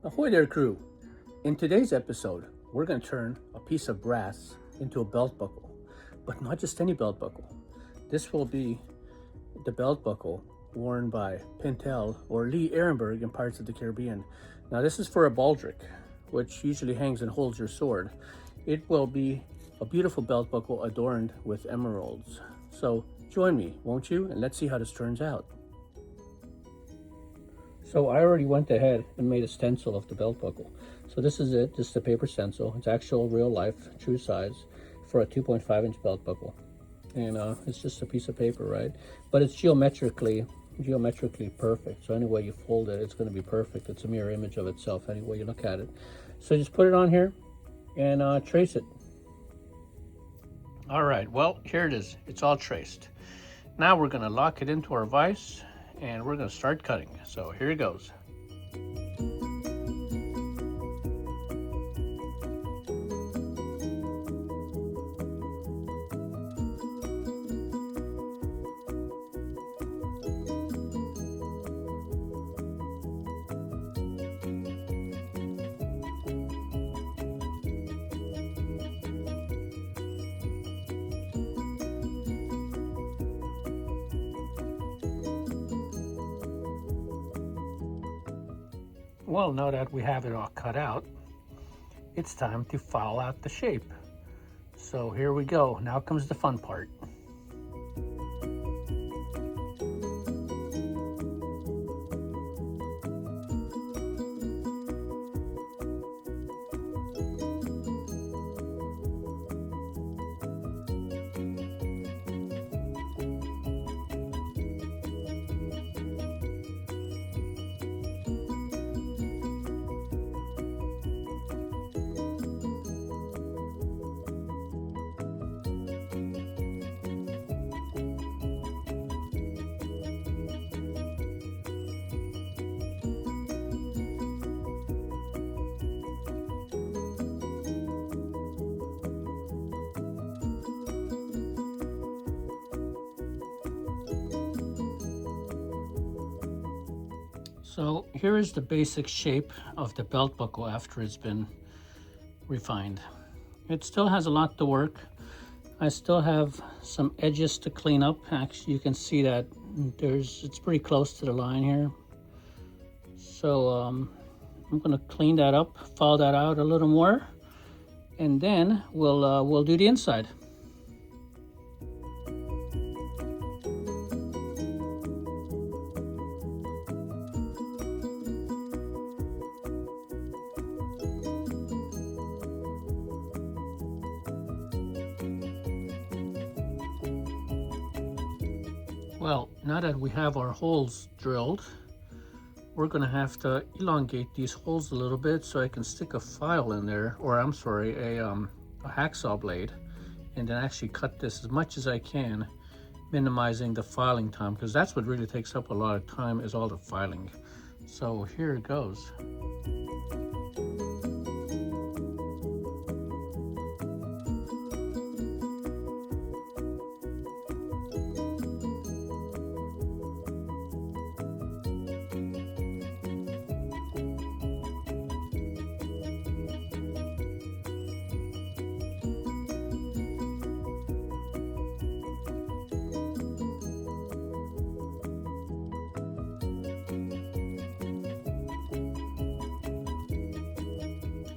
Ahoy there, crew! In today's episode, we're going to turn a piece of brass into a belt buckle, but not just any belt buckle. This will be the belt buckle worn by Pintel or Lee Ehrenberg in Pirates of the Caribbean. Now, this is for a baldric, which usually hangs and holds your sword. It will be a beautiful belt buckle adorned with emeralds. So join me, won't you? And let's see how this turns out. So I already went ahead and made a stencil of the belt buckle. So this is it, just a paper stencil. It's actual real life, true size for a 2.5-inch belt buckle. And it's just a piece of paper, right? But it's geometrically perfect. So any way you fold it, it's going to be perfect. It's a mirror image of itself any way you look at it. So just put it on here and trace it. All right, well, here it is. It's all traced. Now we're going to lock it into our vise and we're going to start cutting. So here it goes. Well, now that we have it all cut out, it's time to file out the shape. So here we go. Now comes the fun part. So here is the basic shape of the belt buckle after it's been refined. It still has a lot to work. I still have some edges to clean up. Actually, you can see that it's pretty close to the line here. So I'm gonna clean that up, file that out a little more, and then we'll do the inside. Well, now that we have our holes drilled, we're going to have to elongate these holes a little bit so I can stick a file in there, or I'm sorry, a hacksaw blade, and then actually cut this as much as I can, minimizing the filing time, because that's what really takes up a lot of time, is all the filing. So here it goes.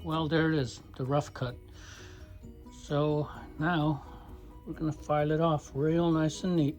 Well, there it is, the rough cut. So now we're gonna file it off real nice and neat.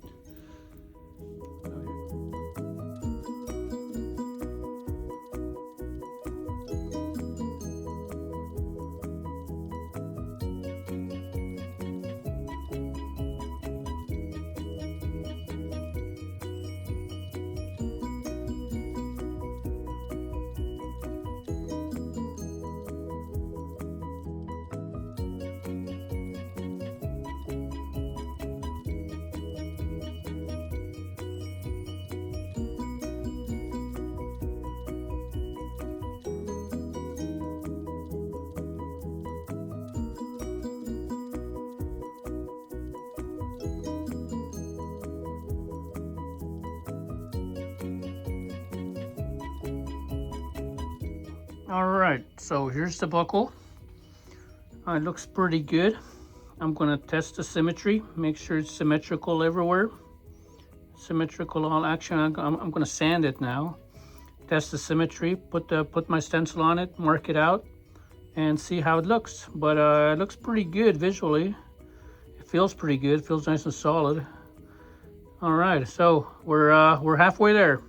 All right, so here's the buckle. It looks pretty good. I'm gonna test the symmetry, make sure it's symmetrical everywhere. Symmetrical all action. I'm gonna sand it now. Test the symmetry, put my stencil on it, mark it out, and see how it looks. But it looks pretty good visually. It feels pretty good, feels nice and solid. All right, so we're halfway there.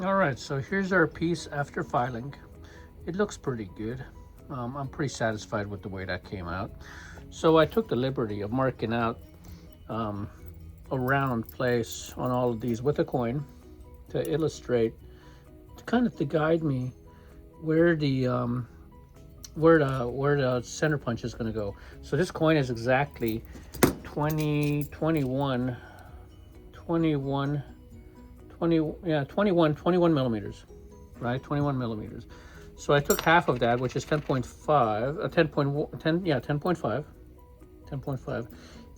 All right, so here's our piece after filing. It looks pretty good. I'm pretty satisfied with the way that came out. So I took the liberty of marking out a round place on all of these with a coin to illustrate, to guide me where the center punch is going to go. So this coin is exactly 21 millimeters, right? 21 millimeters. So I took half of that, which is 10.5,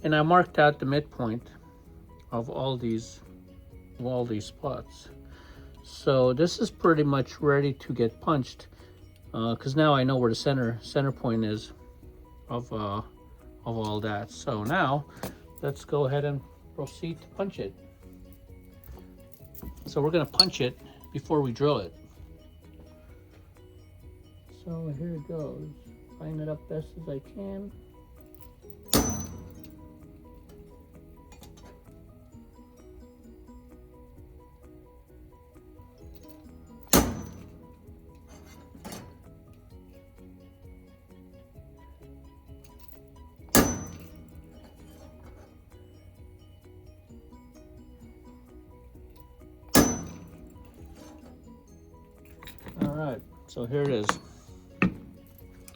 and I marked out the midpoint of all these spots. So this is pretty much ready to get punched, because now I know where the center point is of all that. So now let's go ahead and proceed to punch it. So we're going to punch it before we drill it. So here it goes. Line it up best as I can. All right, so here it is.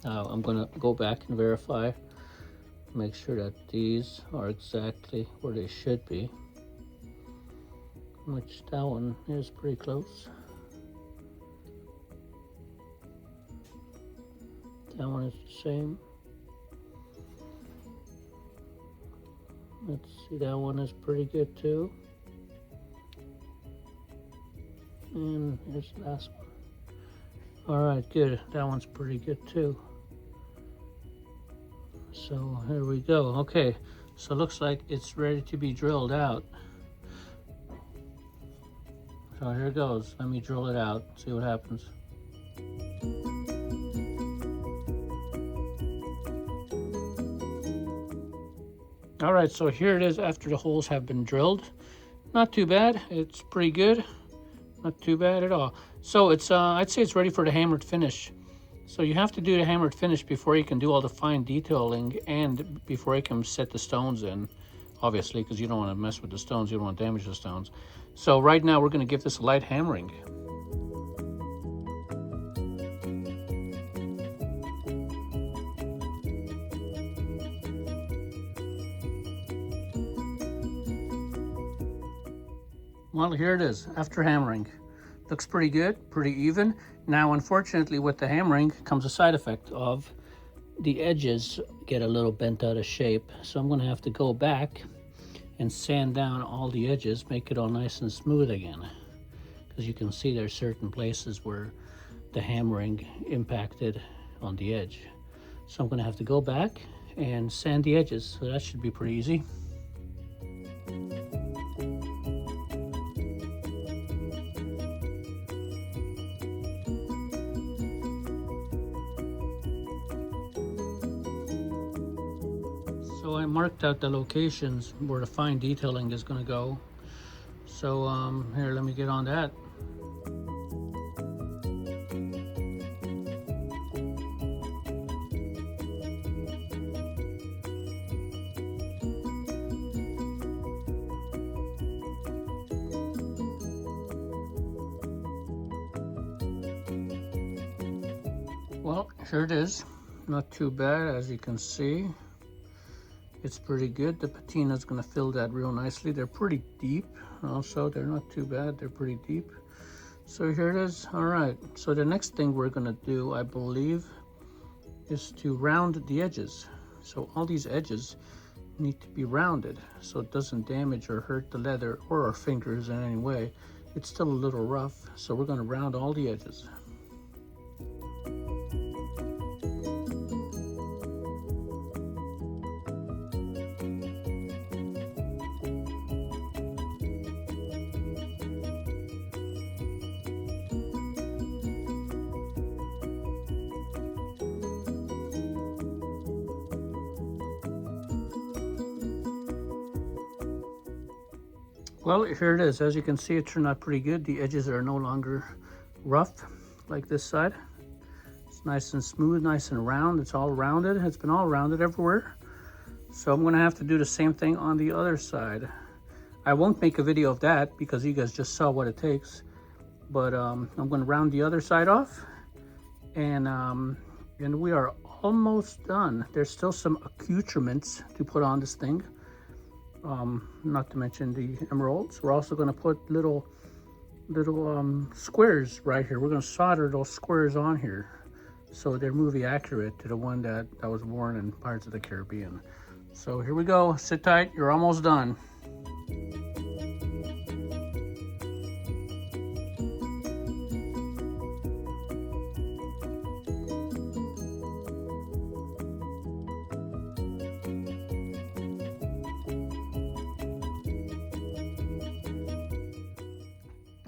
I'm gonna go back and verify, make sure that these are exactly where they should be, which that one is pretty close. That one is the same. Let's see, that one is pretty good too. And here's the last one. All right, good. That one's pretty good too. So here we go. Okay, so it looks like it's ready to be drilled out. So here it goes. Let me drill it out, see what happens. All right, so here it is after the holes have been drilled. Not too bad. It's pretty good. Not too bad at all. So it's I'd say it's ready for the hammered finish. So you have to do the hammered finish before you can do all the fine detailing and before you can set the stones in, obviously, because you don't want to mess with the stones, you don't want to damage the stones. So right now we're going to give this a light hammering. Well, here it is after hammering. Looks pretty good, pretty even. Now, unfortunately, with the hammering comes a side effect of the edges get a little bent out of shape. So I'm going to have to go back and sand down all the edges, make it all nice and smooth again. Because you can see there's certain places where the hammering impacted on the edge. So I'm going to have to go back and sand the edges. So that should be pretty easy. So I marked out the locations where the fine detailing is going to go. So here, let me get on that. Well, here it is. Not too bad, as you can see. It's pretty good. The patina is going to fill that real nicely. They're pretty deep also. They're not too bad. They're pretty deep. So here it is. All right. So the next thing we're going to do, I believe, is to round the edges. So all these edges need to be rounded so it doesn't damage or hurt the leather or our fingers in any way. It's still a little rough. So we're going to round all the edges. Well, here it is. As you can see, it turned out pretty good. The edges are no longer rough like this side. It's nice and smooth, nice and round. It's all rounded. It's been all rounded everywhere. So I'm gonna have to do the same thing on the other side. I won't make a video of that because you guys just saw what it takes. But I'm gonna round the other side off, and we are almost done. There's still some accoutrements to put on this thing. Not to mention the emeralds. We're also gonna put little squares right here. We're gonna solder those squares on here so they're movie accurate to the one that was worn in Pirates of the Caribbean. So here we go. Sit tight. You're almost done.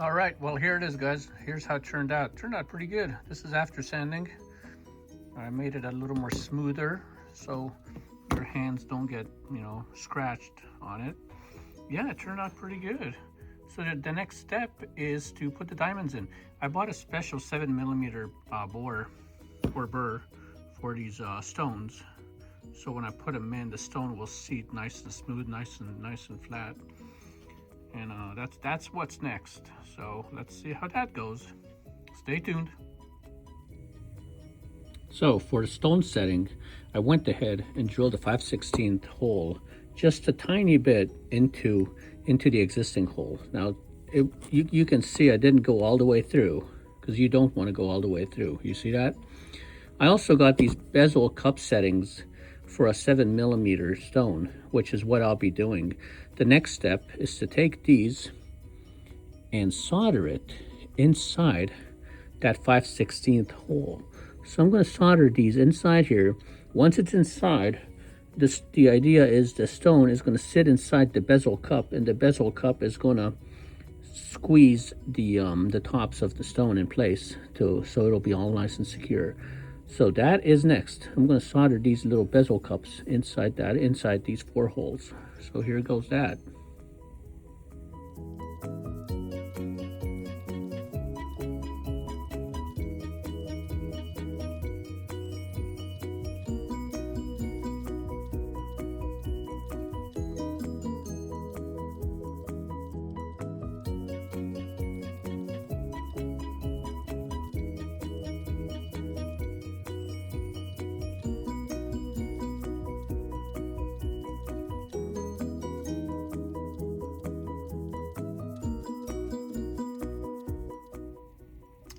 All right, well, here it is, guys. Here's how it turned out. Turned out pretty good. This is after sanding. I made it a little more smoother so your hands don't get, scratched on it. Yeah, it turned out pretty good. So the next step is to put the diamonds in. I bought a special 7mm bore or burr for these stones. So when I put them in, the stone will seat nice and smooth, nice and flat. And that's what's next. So let's see how that goes. Stay tuned. So for the stone setting, I went ahead and drilled a 5/16 hole just a tiny bit into the existing hole. Now you can see I didn't go all the way through because you don't want to go all the way through. You see that? I also got these bezel cup settings for a 7mm stone, which is what I'll be doing. The next step is to take these and solder it inside that 5/16 hole. So I'm going to solder these inside here. Once it's inside, the idea is the stone is going to sit inside the bezel cup, and the bezel cup is going to squeeze the tops of the stone in place so it'll be all nice and secure. So that is next. I'm going to solder these little bezel cups inside these 4 holes. So here goes that.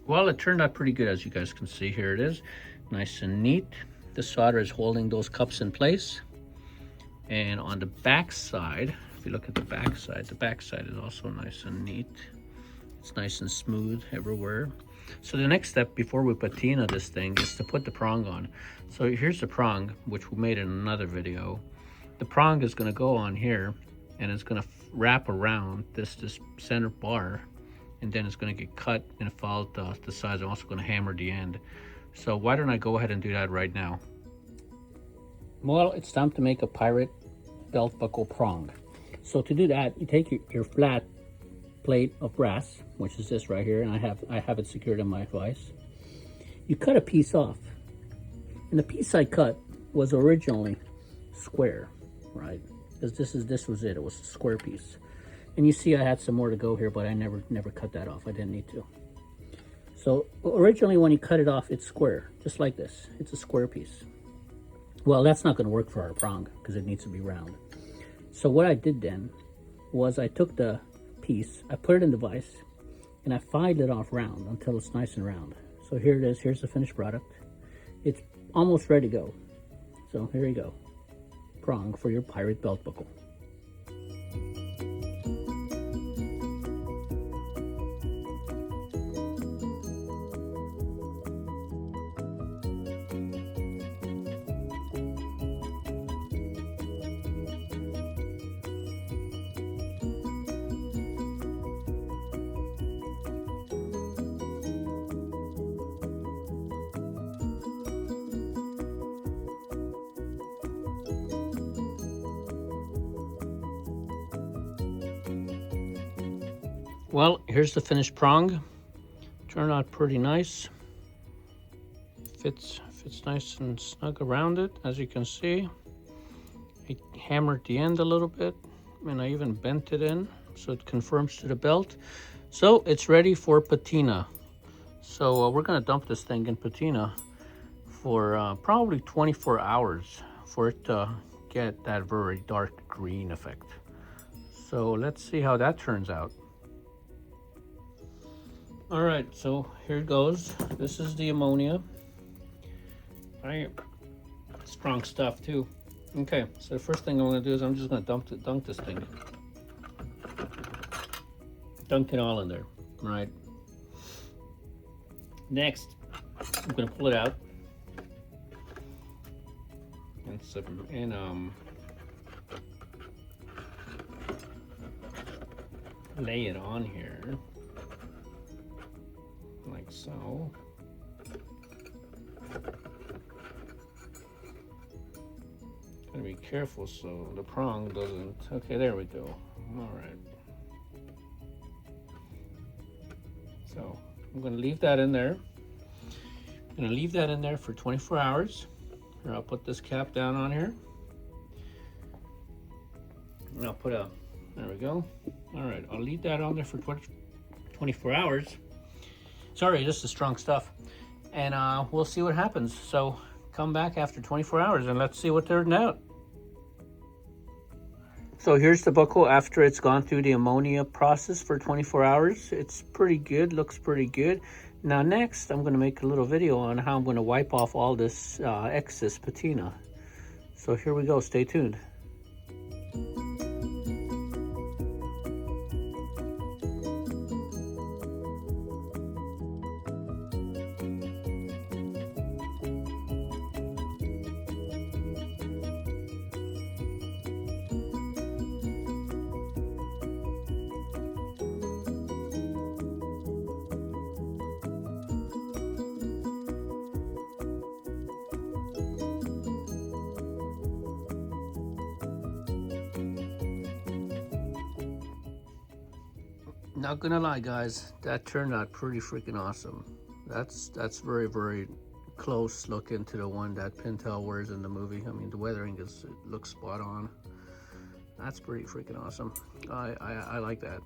Well, it turned out pretty good, as you guys can see. Here it is, nice and neat. The solder is holding those cups in place. And on the back side, if you look at the back side is also nice and neat. It's nice and smooth everywhere. So the next step before we patina this thing is to put the prong on. So here's the prong, which we made in another video. The prong is going to go on here, and it's going to wrap around this center bar, and then it's going to get cut and fall the sides. I'm also going to hammer the end. So why don't I go ahead and do that right now? Well, it's time to make a pirate belt buckle prong. So to do that, you take your flat plate of brass, which is this right here, and I have it secured in my vise. You cut a piece off, and the piece I cut was originally square, right? Because this was it. It was a square piece. And you see I had some more to go here, but I never cut that off. I didn't need to. So originally when you cut it off, it's square, just like this. It's a square piece. Well, that's not going to work for our prong because it needs to be round. So what I did then was I took the piece, I put it in the vise, and I filed it off round until it's nice and round. So here it is. Here's the finished product. It's almost ready to go. So here you go. Prong for your pirate belt buckle. Well, here's the finished prong. Turned out pretty nice. Fits nice and snug around it, as you can see. I hammered the end a little bit, and I even bent it in so it conforms to the belt. So it's ready for patina. So we're gonna dump this thing in patina for probably 24 hours for it to get that very dark green effect. So let's see how that turns out. All right, so here it goes. This is the ammonia. Strong stuff too. Okay, so the first thing I'm gonna do is I'm just gonna dunk this thing. Dunk it all in there, right? Next, I'm gonna pull it out and lay it on here like so. Gotta be careful so the prong doesn't. Okay, there we go. All right. So I'm gonna leave that in there. I'm gonna leave that in there for 24 hours. Here, I'll put this cap down on here. And I'll put there we go. All right, I'll leave that on there for 24 hours. Sorry, this is strong stuff. And we'll see what happens. So come back after 24 hours and let's see what turned out. So here's the buckle after it's gone through the ammonia process for 24 hours. It's pretty good, looks pretty good. Now next, I'm gonna make a little video on how I'm gonna wipe off all this excess patina. So here we go, stay tuned. Not gonna lie, guys, that turned out pretty freaking awesome. That's very, very close looking to the one that Pintel wears in the movie. I mean, the weathering it looks spot on. That's pretty freaking awesome. I like that.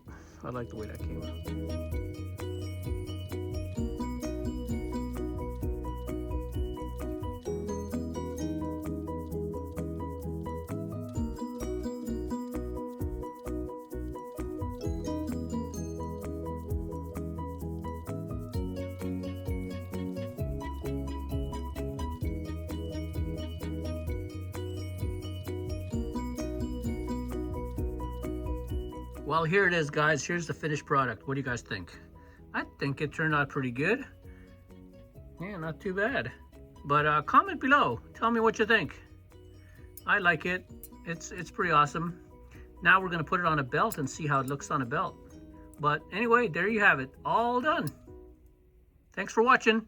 I like the way that came out. Well, here it is, guys. Here's the finished product. What do you guys think? I think it turned out pretty good. Yeah, not too bad. But comment below. Tell me what you think. I like it. It's pretty awesome. Now we're gonna put it on a belt and see how it looks on a belt. But anyway, there you have it. All done. Thanks for watching.